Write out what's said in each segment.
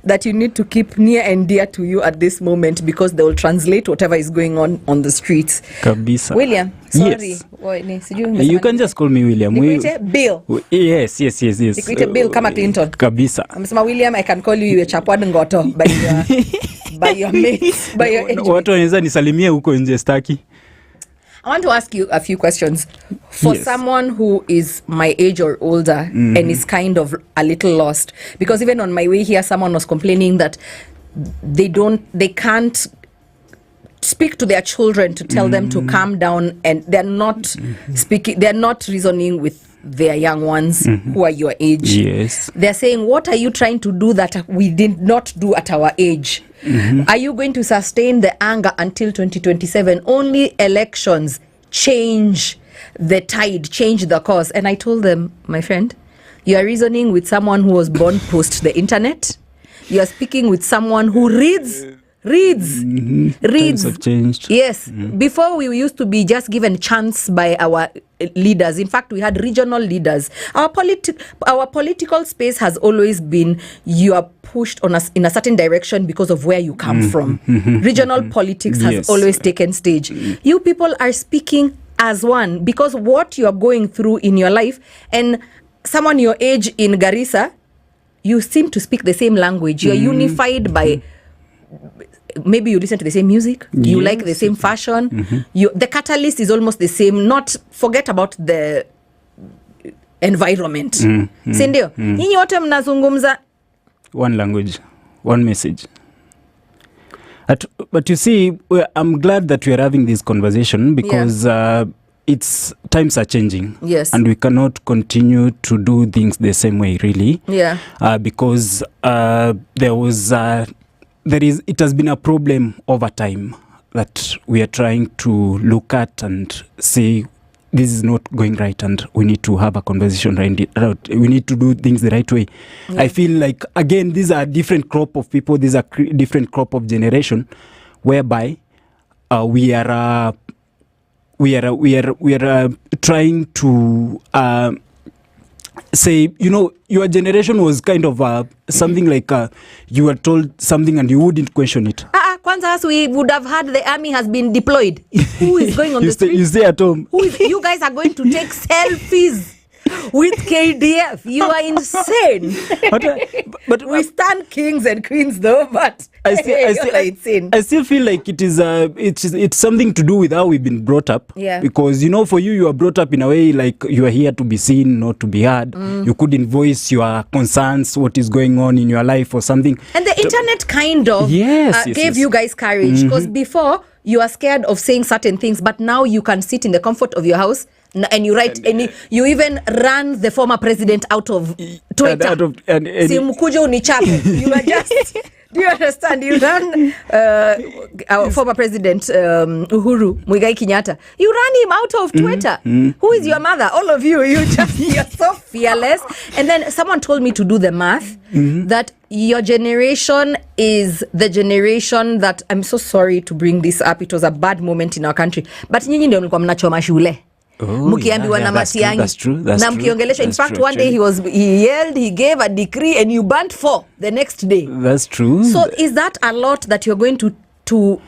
that you need to keep near and dear to you at this moment, because they will translate whatever is going on the streets. Kabisa. William, sorry. Yes. You can just call me William. Bill. Yes. Bill kama Clinton. Kabisa. Amesema William, I can call you Chapwad Ngoto by your mates, by your age. Watu wanaweza nisalimie huko nje staki. I want to ask you a few questions. For someone who is my age or older and is kind of a little lost, because even on my way here, someone was complaining that they can't speak to their children to tell them to calm down, and they're not speaking, they're not reasoning with their young ones who are your age. Yes. They're saying, what are you trying to do that we did not do at our age? Are you going to sustain the anger until 2027? Only elections change the tide, change the course. And I told them, my friend, you are reasoning with someone who was born post the internet. You are speaking with someone who reads. Times have changed. Yes. Before, we used to be just given chance by our leaders. In fact, we had regional leaders. Our political space has always been, you are pushed on us in a certain direction because of where you come from. Regional politics has always taken stage. You people are speaking as one because what you are going through in your life, and someone your age in Garissa, you seem to speak the same language. You are unified by, maybe you listen to the same music, you like the same fashion, the catalyst is almost the same. Not forget about the environment. Sindio? Nyinyi wote mnazungumza one language, one message. But you see, I'm glad that we are having this conversation because it's times are changing. Yes. And we cannot continue to do things the same way, really. Yeah. Because it has been a problem over time that we are trying to look at and say this is not going right and we need to have a conversation right. We need to do things the right way. Yeah. I feel like, again, these are a different crop of people, these are different crop of generation, whereby we are trying to say, your generation was kind of something like you were told something and you wouldn't question it. Kwanza, we would have had the army has been deployed. Who is going on the street? You stay at home. You guys are going to take selfies with KDF. You are insane. But we stand kings and queens though, but I still feel like it is it's something to do with how we've been brought up. Yeah. Because for you are brought up in a way like you are here to be seen, not to be heard. You couldn't voice your concerns, what is going on in your life or something. And the internet kind of gave you guys courage, because before you are scared of saying certain things, but now you can sit in the comfort of your house and you write, and you even ran the former president out of Twitter. Si mkuja unichape. You are just, do you understand? You ran our former president Uhuru Muigai Kenyatta. You ran him out of Twitter. Who is your mother? All of you. You're so fearless. And then someone told me to do the math that your generation is the generation that, I'm so sorry to bring this up, it was a bad moment in our country, but nyinyi ndio mlikuwa mnachoma shule. Mkiambiwa na Matiang'i na mkiongelesha. In fact, one day he yelled, he gave a decree, and you burnt 4 the next day. That's true. So is that a lot that you're going to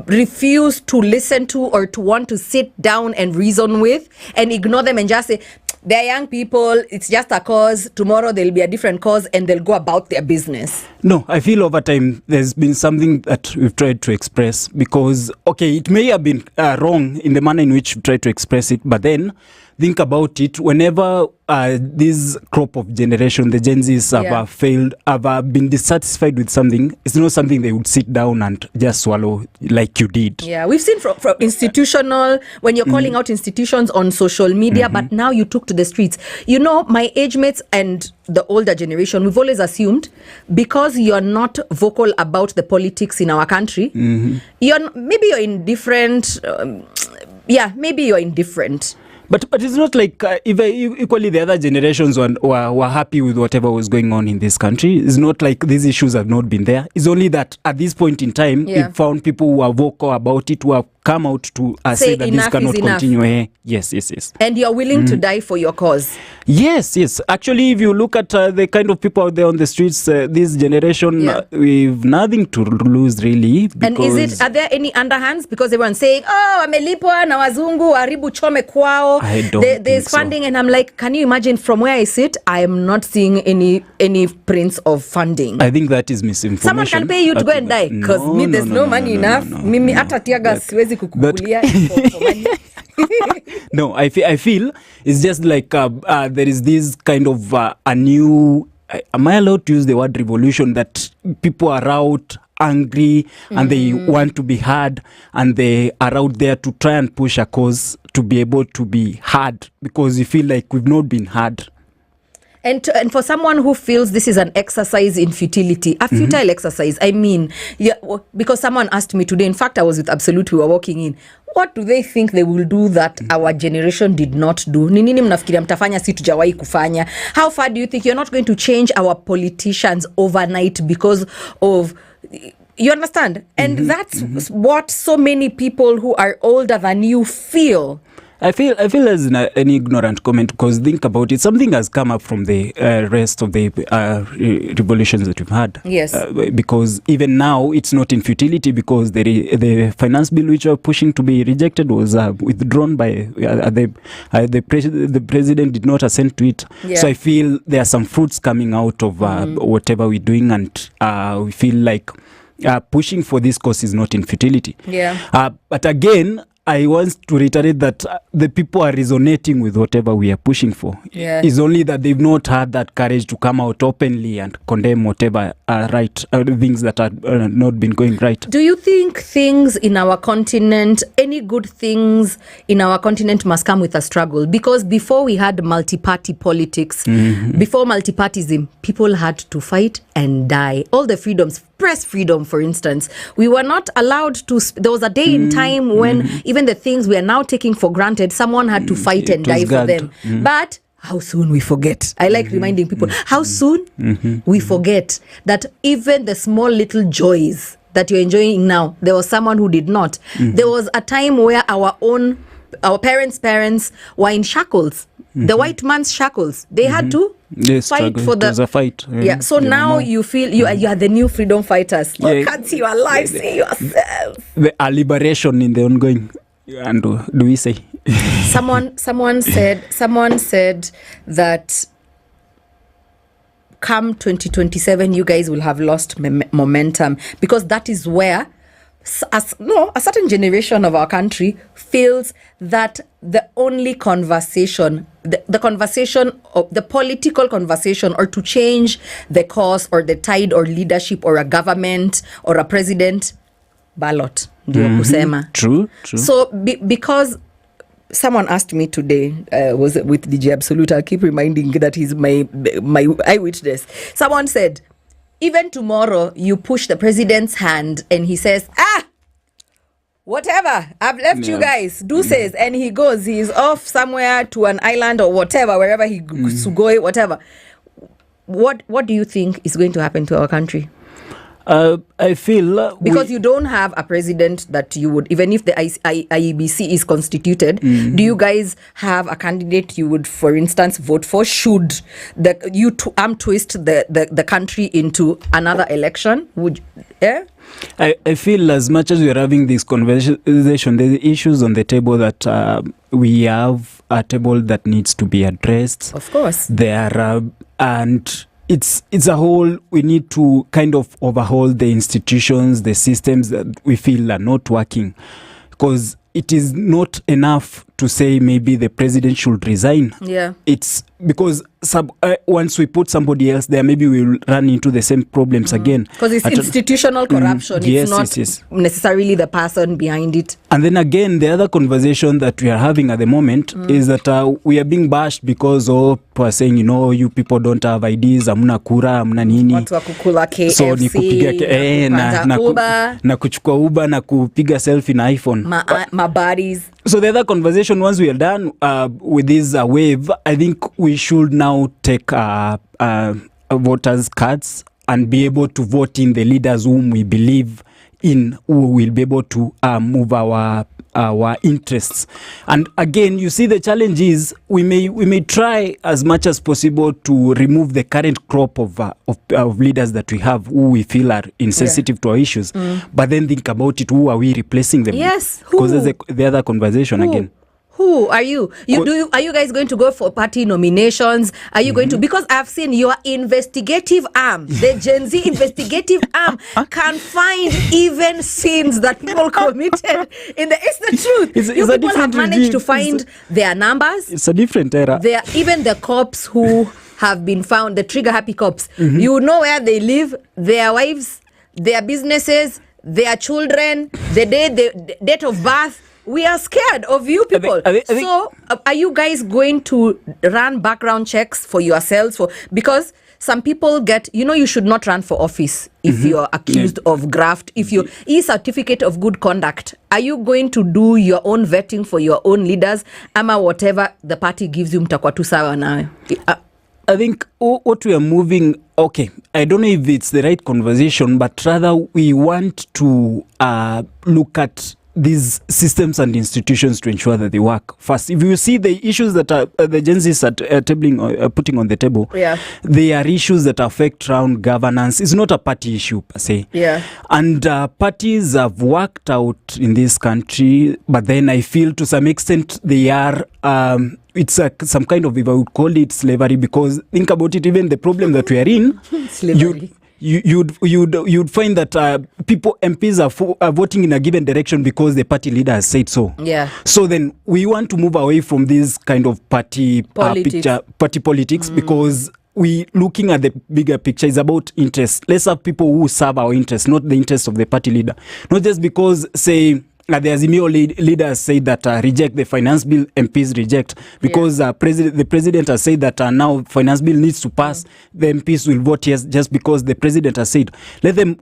refuse to listen to, or to want to sit down and reason with, and ignore them and just say, they're young people, it's just a cause, tomorrow there'll be a different cause, and they'll go about their business? No, I feel over time there's been something that we've tried to express, because, it may have been wrong in the manner in which we tried to express it, but then think about it, whenever this crop of generation, the Gen Zs have failed, have been dissatisfied with something, it's not something they would sit down and just swallow like you did. Yeah, we've seen from institutional, when you're calling out institutions on social media, but now you took to the streets. My age mates and the older generation, we've always assumed because you're not vocal about the politics in our country, maybe you're indifferent. Maybe you're indifferent. But it's not like equally the other generations were happy with whatever was going on in this country. It's not like these issues have not been there. It's only that at this point in time, we found people who are vocal about it, who are come out to say that this cannot continue. Yes. And you're willing to die for your cause. Yes. Actually, if you look at the kind of people out there on the streets, this generation, we've nothing to lose really. And are there any underhands? Because everyone's saying, oh, amelipwa na wazungu, aribu chome kwao. There's funding. And I'm like, can you imagine from where I sit, I am not seeing any prints of funding. I think that is misinformation. Someone can pay you to go and die. Because there's no money enough. Mimi hata tiaga siwezi kukukulia for money. No, I feel it's just like there is this kind of a new, am I allowed to use the word revolution, that people are out angry and they want to be heard, and they are out there to try and push a cause to be able to be heard, because you feel like we've not been heard. And for someone who feels this is an exercise in futility, a futile exercise, I mean, because someone asked me today, in fact, I was with Absolute, we were walking in, what do they think they will do that our generation did not do? Ni nini mnafikiria mtafanya si tujawahi kufanya? How far do you think you're not going to change our politicians overnight because of... You understand? And that's what so many people who are older than you feel. I feel as an ignorant comment, because think about it. Something has come up from the rest of the revolutions that we've had. Yes. Because even now, it's not in futility, because the finance bill which are pushing to be rejected was withdrawn by the president did not assent to it. Yeah. So I feel there are some fruits coming out of whatever we're doing, and we feel like pushing for this cause is not in futility. Yeah. But again, I want to reiterate that the people are resonating with whatever we are pushing for. Yeah. It's only that they've not had that courage to come out openly and condemn whatever things that are not been going right. Do you think things in our continent, any good things in our continent must come with a struggle? Because before we had multi-party politics, before multi-partyism, people had to fight and die. All the freedoms, press freedom, for instance, we were not allowed to. There was a day in time when even the things we are now taking for granted, someone had to fight and die for them. But how soon we forget. I like reminding people, how soon we forget that even the small little joys that you're enjoying now, there was someone who did not. There was a time where our parents were in shackles. The white man's shackles. They had to fight for the... It was a fight. Yeah. So now you feel you are the new freedom fighters. Look at you alive, see yourself. The liberation in the ongoing. And do we say? Someone said that come 2027, you guys will have lost momentum, because that is where a certain generation of our country feels that the only conversation, the conversation of the political conversation, or to change the course or the tide or leadership or a government or a president, ballot ndio kusema. True. So because someone asked me today, was with DJ Absolute, I keep reminding that he's my eyewitness. Someone said, even tomorrow you push the president's hand and he says, whatever, I've left you guys, deuces, and he's off somewhere to an island or whatever, wherever he goes to go, whatever. What do you think is going to happen to our country? I feel... because you don't have a president that you would, even if the IEBC is constituted, do you guys have a candidate you would, for instance, vote for should arm twist the country into another election? I feel as much as we are having this conversation, there are issues on the table that we have a table that needs to be addressed. Of course. There are, and it's a whole, we need to kind of overhaul the institutions, the systems that we feel are not working, because it is not enough to say maybe the president should resign. Yeah. It's because once we put somebody else there, maybe we'll run into the same problems again. Because it's institutional corruption. It's not necessarily the person behind it. And then again, the other conversation that we are having at the moment is that we are being bashed because people are saying, you people don't have IDs, amuna kura, amuna nini. Watu wa kukula KFC, so ni kupiga na kuchukua Uber na kupiga selfie na iPhone. Bodies. So the other conversation, once we are done with this wave, I think we should now take voters' cards and be able to vote in the leaders whom we believe in who will be able to move our interests. And again, you see, the challenge is we may try as much as possible to remove the current crop of leaders that we have who we feel are insensitive to our issues, but then think about it, who are we replacing them Yes, because there's the other conversation again. Who are you? Are you guys going to go for party nominations? Are you going to? Because I've seen your investigative arm, the Gen Z investigative arm, can find even sins that people committed. It's the truth. It's you a people have managed to find their numbers. It's a different era. Even the cops who have been found, the trigger happy cops. You know where they live, their wives, their businesses, their children, the date of birth. We are scared of you people. I think, so are you guys going to run background checks for yourselves? Because some people get, you should not run for office if you're accused of graft. If you certificate of good conduct, are you going to do your own vetting for your own leaders? Ama whatever the party gives you, mtakuwa tu sawa nayo? I think what we are moving, I don't know if it's the right conversation, but rather we want to look at these systems and institutions to ensure that they work. First, if you see the issues that the Gen Zs are putting on the table, they are issues that affect around governance. It's not a party issue per se. And parties have worked out in this country, but then I feel to some extent they are it's some kind of, if I would call it, slavery, because think about it, even the problem that we are in, slavery. You'd find that MPs are voting in a given direction because the party leader has said so. So then we want to move away from this kind of party politics, because we looking at the bigger picture is about interest. Let's have people who serve our interests, not the interests of the party leader. Not just because, say, the Azimio leaders say that reject the finance bill, MPs reject because the president has said that now finance bill needs to pass. The MPs will vote yes just because the president has said.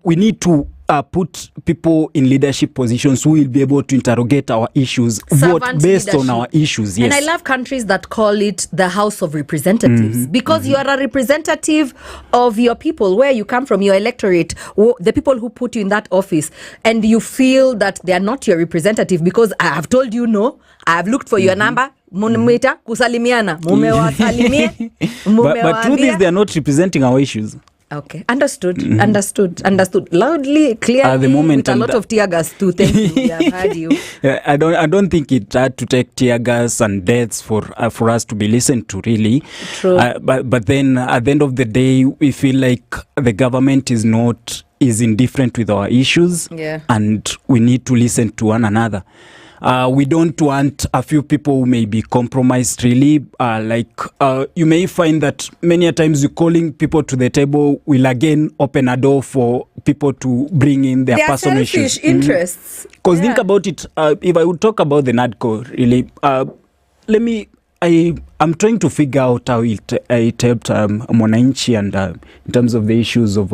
We need to put people in leadership positions who will be able to interrogate our issues, vote based on our issues. Yes. And I love countries that call it the House of Representatives, because you are a representative of your people, where you come from, your electorate, the people who put you in that office, and you feel that they are not your representative because I have told you no, I have looked for your number, kusalimiana, but truth is they are not representing our issues. Okay, understood. Loudly, clearly, at the moment, with a lot of tear gas too. Thank you. We have heard you. I don't think it had to take tear gas and deaths for us to be listened to, really. True. But then at the end of the day, we feel like the government is indifferent with our issues, and we need to listen to one another. We don't want a few people who may be compromised, really. You may find that many a times you calling people to the table will again open a door for people to bring in their personal issues. Interests. Because think about it, if I would talk about the NADCO, really, I'm trying to figure out how it helped Mwananchi, and in terms of the issues of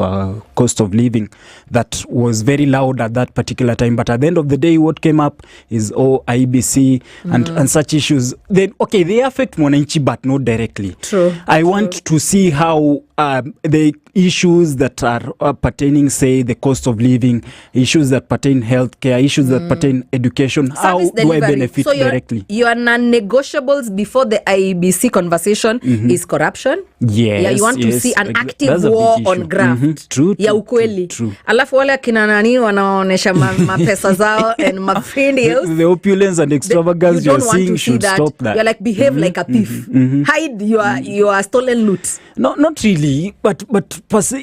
cost of living that was very loud at that particular time. But at the end of the day, what came up is IBC and such issues. Then, they affect Mwananchi, but not directly. True. I want to see how the issues that are pertaining, say, the cost of living, issues that pertain healthcare, issues that pertain education, how do I benefit directly? Your non-negotiables before the IBC conversation is corruption. Yes, you want to see an active war on graft. True. Ukweli. True. Alafu wale kina nani wanaonesha mapesa zao and mafinials. The opulence and extravagance you're seeing should stop that. You're like, behave like a thief. Hide your stolen loot. No, not really. But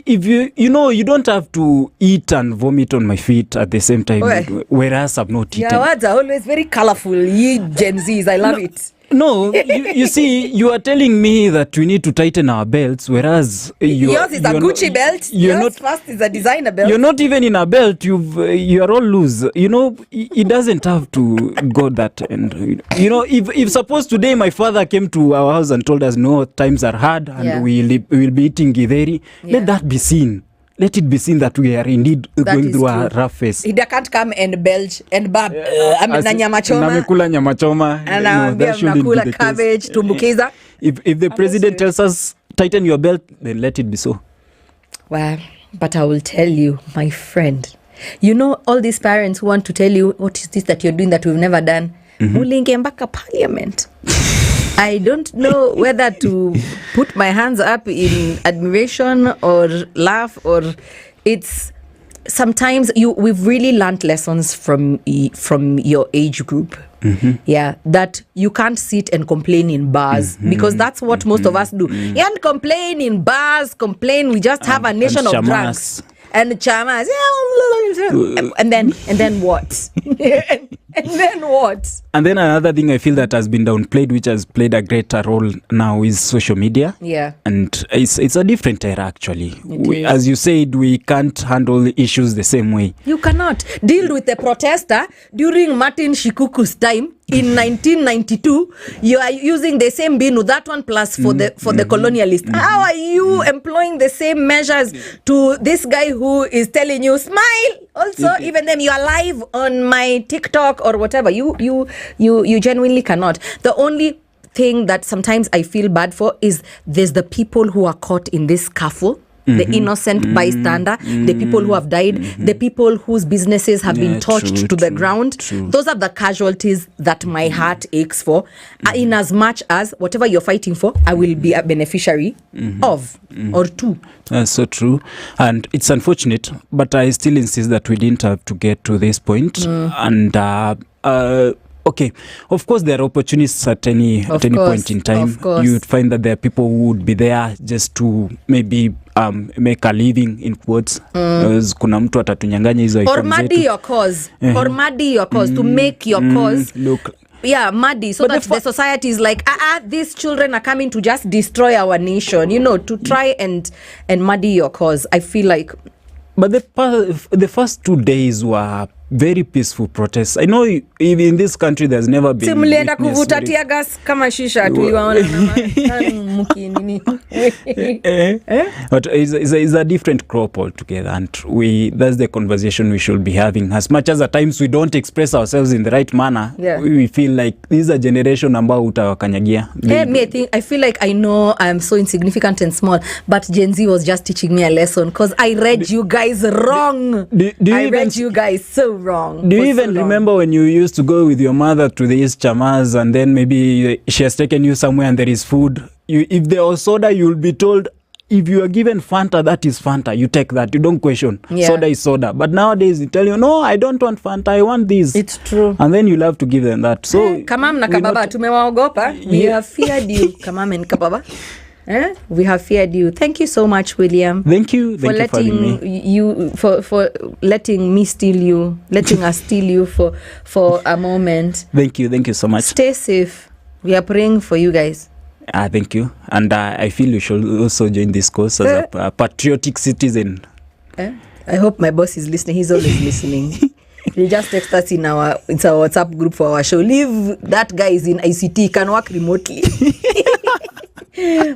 if you don't have to eat and vomit on my feet at the same time. Whereas I've not eaten. Your words are always very colorful. Ye Gen Zs, I love it. No, you see, you are telling me that we need to tighten our belts, whereas yours is a Gucci belt. Yours first is a designer belt. You're not even in a belt. You are all loose. It doesn't have to go that end. If suppose today my father came to our house and told us, no, times are hard and we will be eating githeri, let that be seen. Let it be seen that we are indeed going through a rough phase. He can't come and belch and bab. Na nyama choma. Namekula nyama choma. Nakula cabbage, tumbukiza. If the president tells us, tighten your belt, then let it be so. Well, but I will tell you, my friend, You know, all these parents who want to tell you, what is this that you're doing that we've never done? Mulinge mpaka parliament. I don't know whether to put my hands up in admiration or laugh, or it's sometimes we've really learned lessons from your age group. Yeah, that you can't sit and complain in bars, because that's what most of us do. You can't complain in bars, we just have a nation of drunks. And chamas, and then what? and then what? And then another thing I feel that has been downplayed, which has played a greater role now, is social media. Yeah, and it's a different era actually. As you said, we can't handle issues the same way. You cannot deal with a protester during Martin Shikuku's time in 1992. You are using the same binu, that one plus for the colonialist. How are you employing the same measures to this guy who is telling you smile? Also, even them, you are live on my TikTok or whatever. You genuinely cannot. The only thing that sometimes I feel bad for is there's the people who are caught in this scuffle. The innocent bystander, the people who have died, the people whose businesses have been torched to the ground. Those are the casualties that my heart aches for. In as much as whatever you're fighting for, I will be a beneficiary of or to. That's so true. And it's unfortunate, but I still insist that we didn't have to get to this point. And okay, of course there are opportunities at any point in time. You would find that there are people who would be there just to maybe make a living in quotes. Kuna mtu atatunyanganya hizo items or muddy your cause or muddy your cause to make your cause look muddy, so but that the society is like these children are coming to just destroy our nation, to try and muddy your cause. I feel like, but the first 2 days were very peaceful protests. I know even in this country there's never been simulienda kuvuta tear gas kama shisha tuliwaona mkinini. But it's a different crop altogether, and that's the conversation we should be having. As much as at times we don't express ourselves in the right manner, we feel like this is a generation ambao utawakanyagia. I feel like I know I'm so insignificant and small, but Gen Z was just teaching me a lesson, because I read you guys wrong. I read you guys so wrong. Do you even remember when you used to go with your mother to these chamas, and then maybe she has taken you somewhere and there is food? If there was soda, you'll be told, if you are given Fanta, that is Fanta. You take that. You don't question. Soda is soda. But nowadays, they tell you, no, I don't want Fanta. I want this. It's true. And then you'll have to give them that. So, Kamam na kababa, tumewaogopa. We have feared you, Kamam and kababa. We have feared you. Thank you so much, William. Thank you for letting me. For letting me steal you, letting us steal you for a moment. Thank you so much. Stay safe. We are praying for you guys. Thank you. And I feel you should also join this course as a patriotic citizen. I hope my boss is listening. He's always listening. He just text us in our WhatsApp group for our show. Leave that guy is in ICT. He can work remotely.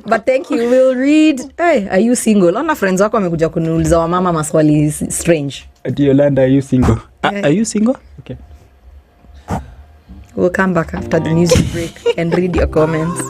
But thank you. We'll read. Hey, are you single? Ona friends wako wamekuja kuniuliza wa mama maswali is strange. Yolanda, are you single? Are you single? Okay. We'll come back after the music break and read your comments.